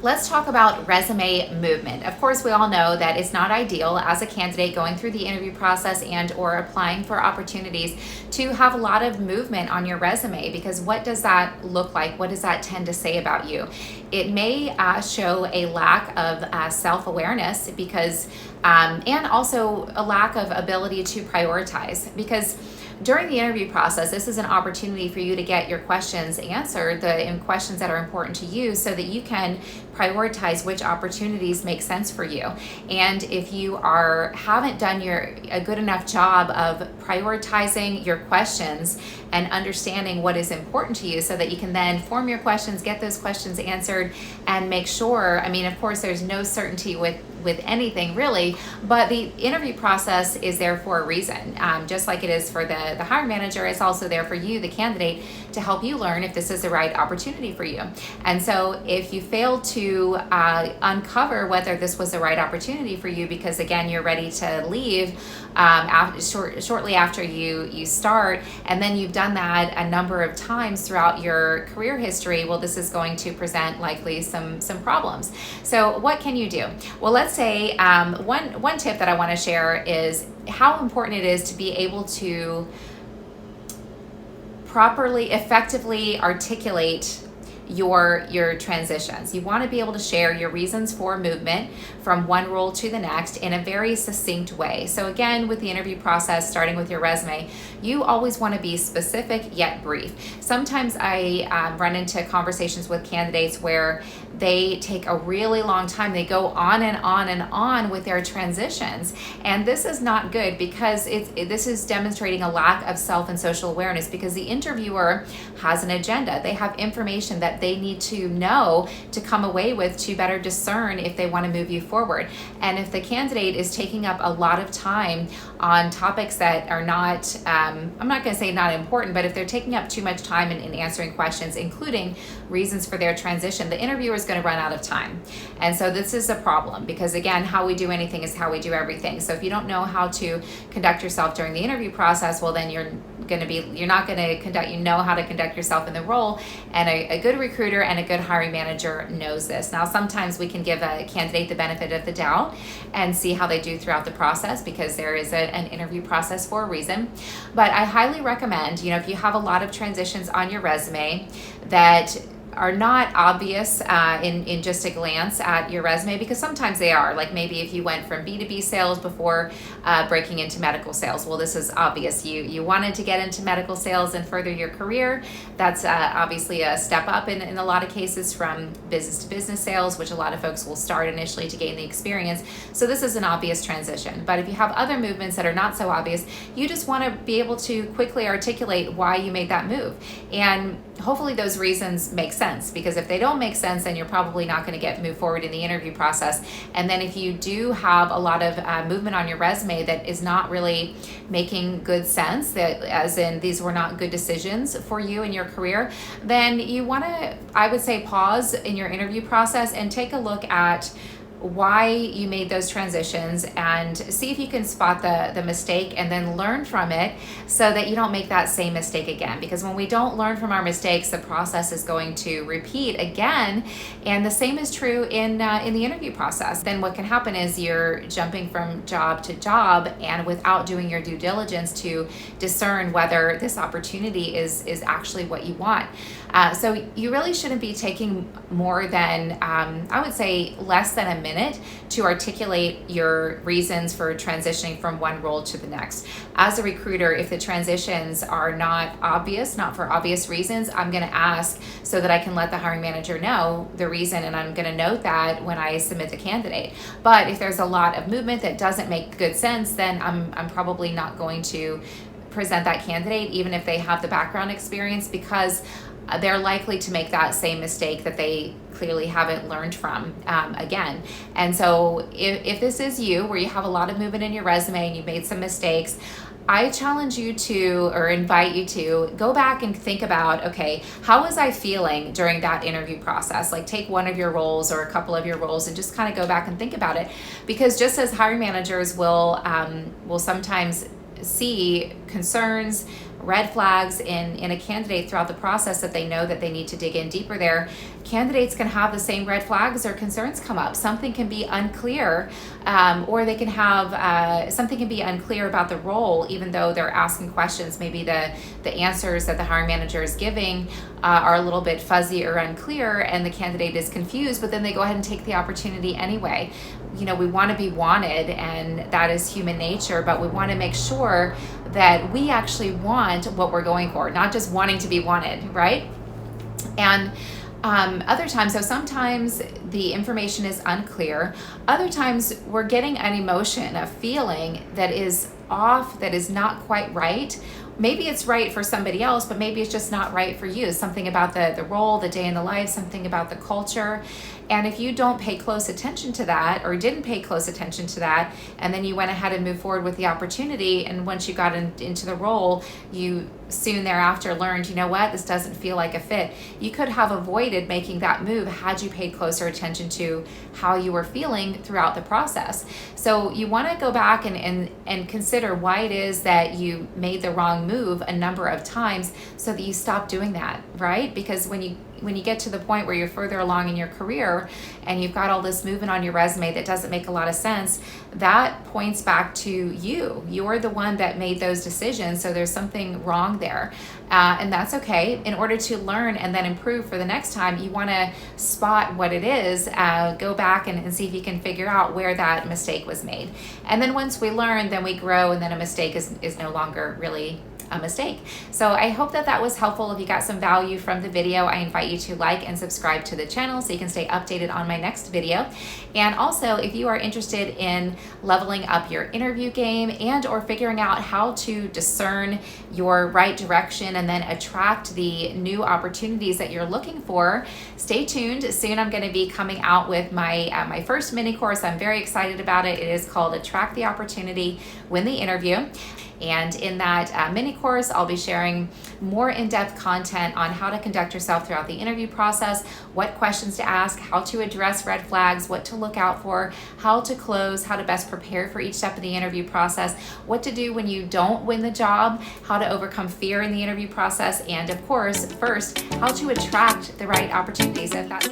Let's talk about resume movement. Of course, we all know that it's not ideal as a candidate going through the interview process and or applying for opportunities to have a lot of movement on your resume, because what does that look like? What does that tend to say about you? It may show a lack of self-awareness because and also a lack of ability to prioritize, because during the interview process, this is an opportunity for you to get your questions answered, the questions that are important to you, so that you can prioritize which opportunities make sense for you. And if you haven't done a good enough job of prioritizing your questions and understanding what is important to you, so that you can then form your questions, get those questions answered, and make sure, I mean, of course, there's no certainty with anything really, but the interview process is there for a reason. Just like it is for the hiring manager, it's also there for you, the candidate, to help you learn if this is the right opportunity for you. And so if you fail to uncover whether this was the right opportunity for you, because again, you're ready to leave shortly after you start, and then you've done that a number of times throughout your career history, well, this is going to present likely some problems. So what can you do? Well, let's say one tip that I want to share is how important it is to be able to properly, effectively articulate your transitions. You want to be able to share your reasons for movement from one role to the next in a very succinct way. So again, with the interview process, starting with your resume, you always want to be specific yet brief. Sometimes I run into conversations with candidates where they take a really long time. They go on and on and on with their transitions. And this is not good, because this is demonstrating a lack of self and social awareness, because the interviewer has an agenda. They have information that they need to know to come away with to better discern if they want to move you forward. And if the candidate is taking up a lot of time on topics that are not, I'm not going to say not important, but if they're taking up too much time in answering questions, including reasons for their transition, the interviewer is going to run out of time. And so this is a problem, because again, how we do anything is how we do everything. So if you don't know how to conduct yourself during the interview process, well, then you're not going to know how to conduct yourself in the role. And a good recruiter and a good hiring manager knows this. Now, sometimes we can give a candidate the benefit of the doubt and see how they do throughout the process, because there is an interview process for a reason. But I highly recommend, if you have a lot of transitions on your resume that are not obvious in just a glance at your resume, because sometimes they are. Like maybe if you went from B2B sales before breaking into medical sales, well, this is obvious. You wanted to get into medical sales and further your career. That's obviously a step up in a lot of cases from business to business sales, which a lot of folks will start initially to gain the experience. So this is an obvious transition. But if you have other movements that are not so obvious, you just want to be able to quickly articulate why you made that move. And hopefully those reasons make sense, because if they don't make sense, then you're probably not going to move forward in the interview process. And then if you do have a lot of movement on your resume that is not really making good sense, that as in these were not good decisions for you in your career, then you want to, I would say, pause in your interview process and take a look at why you made those transitions, and see if you can spot the mistake and then learn from it, so that you don't make that same mistake again. Because when we don't learn from our mistakes, the process is going to repeat again. And the same is true in the interview process. Then what can happen is you're jumping from job to job, and without doing your due diligence to discern whether this opportunity is actually what you want. So you really shouldn't be taking more than, I would say, less than a minute to articulate your reasons for transitioning from one role to the next. As a recruiter, if the transitions are not obvious, not for obvious reasons, I'm going to ask so that I can let the hiring manager know the reason, and I'm going to note that when I submit the candidate. But if there's a lot of movement that doesn't make good sense, then I'm probably not going to present that candidate, even if they have the background experience, because they're likely to make that same mistake that they clearly haven't learned from again. And so if this is you, where you have a lot of movement in your resume and you've made some mistakes, I challenge you to, or invite you to, go back and think about, okay, how was I feeling during that interview process? Like take one of your roles or a couple of your roles and just kind of go back and think about it. Because just as hiring managers will sometimes see concerns, red flags in a candidate throughout the process that they know that they need to dig in deeper there, candidates can have the same red flags or concerns come up. Something can be unclear, or they can have something can be unclear about the role, even though they're asking questions. Maybe the answers that the hiring manager is giving are a little bit fuzzy or unclear, and the candidate is confused, but then they go ahead and take the opportunity anyway. You know, we want to be wanted, and that is human nature, but we want to make sure that we actually want what we're going for, not just wanting to be wanted, right? And other times, so sometimes the information is unclear. Other times we're getting an emotion, a feeling that is off, that is not quite right. Maybe it's right for somebody else, but maybe it's just not right for you. Something about the role, the day in the life, something about the culture. And if you don't pay close attention to that, or didn't pay close attention to that, and then you went ahead and moved forward with the opportunity, and once you got into the role, you soon thereafter learned, you know what, this doesn't feel like a fit. You could have avoided making that move had you paid closer attention to how you were feeling throughout the process. So you want to go back and consider why it is that you made the wrong move a number of times, so that you stop doing that, right? Because when you get to the point where you're further along in your career and you've got all this movement on your resume that doesn't make a lot of sense, that points back to you. You're the one that made those decisions, so there's something wrong there. And that's okay. In order to learn and then improve for the next time, you want to spot what it is, go back and see if you can figure out where that mistake was made. And then once we learn, then we grow, and then a mistake is no longer really a mistake. So I hope that was helpful. If you got some value from the video, I invite you to like and subscribe to the channel so you can stay updated on my next video. And also, if you are interested in leveling up your interview game and or figuring out how to discern your right direction and then attract the new opportunities that you're looking for, stay tuned. Soon I'm going to be coming out with my first mini course. I'm very excited about it. It is called Attract the Opportunity, Win the Interview. And in that mini course, I'll be sharing more in-depth content on how to conduct yourself throughout the interview process, what questions to ask, how to address red flags, what to look out for, how to close, how to best prepare for each step of the interview process, what to do when you don't win the job, how to overcome fear in the interview process, and of course, first, how to attract the right opportunities if that's